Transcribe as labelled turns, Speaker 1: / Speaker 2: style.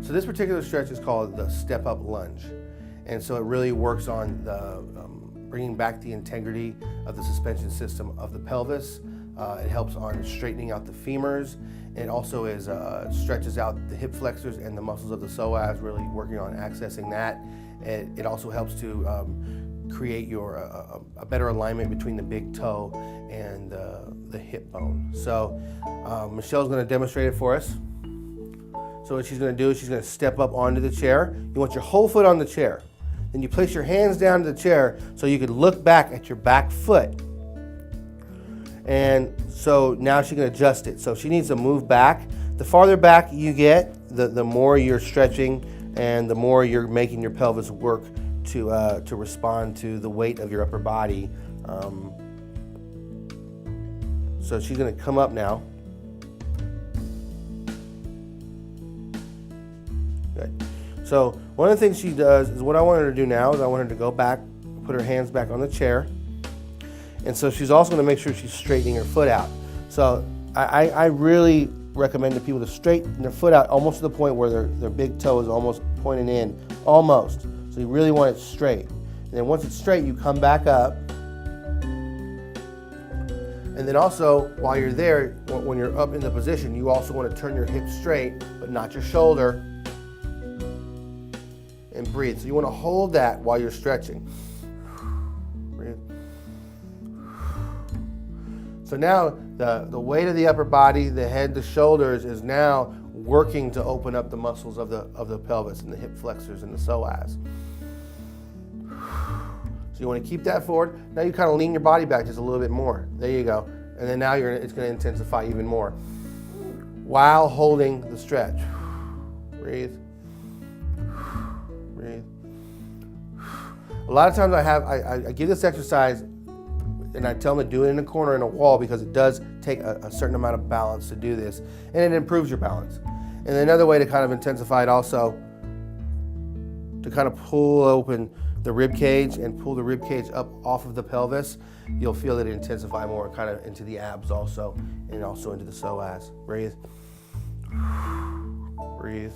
Speaker 1: So this particular stretch is called the Step Up Lunge. And so it really works on the bringing back the integrity of the suspension system of the pelvis. It helps on straightening out the femurs. It also stretches out the hip flexors and the muscles of the psoas, really working on accessing that. It also helps to create a better alignment between the big toe and the hip bone. So Michelle's going to demonstrate it for us. So what she's going to do is she's going to step up onto the chair. You want your whole foot on the chair. Then you place your hands down to the chair so you can look back at your back foot. And so now she can adjust it. So she needs to move back. The farther back you get, the more you're stretching and the more you're making your pelvis work to respond to the weight of your upper body. So she's going to come up now. Good. So one of the things she does is what I want her to do now is I want her to go back, put her hands back on the chair. And so she's also going to make sure she's straightening her foot out. So I really recommend to people to straighten their foot out almost to the point where their big toe is almost pointing in, almost. So you really want it straight. And then once it's straight, you come back up. And then also, while you're there, when you're up in the position, you also want to turn your hips straight, but not your shoulder. And breathe. So you want to hold that while you're stretching. Breathe. So now the weight of the upper body, the head, the shoulders is now working to open up the muscles of the pelvis and the hip flexors and the psoas. So you want to keep that forward. Now you kind of lean your body back just a little bit more. There you go. And then now it's going to intensify even more while holding the stretch. Breathe. Breathe. A lot of times I give this exercise and I tell them to do it in a corner in a wall because it does take a certain amount of balance to do this, and it improves your balance. And another way to kind of intensify it also, to kind of pull open the rib cage and pull the rib cage up off of the pelvis. You'll feel it intensify more, kind of into the abs also, and also into the psoas. Breathe. Breathe.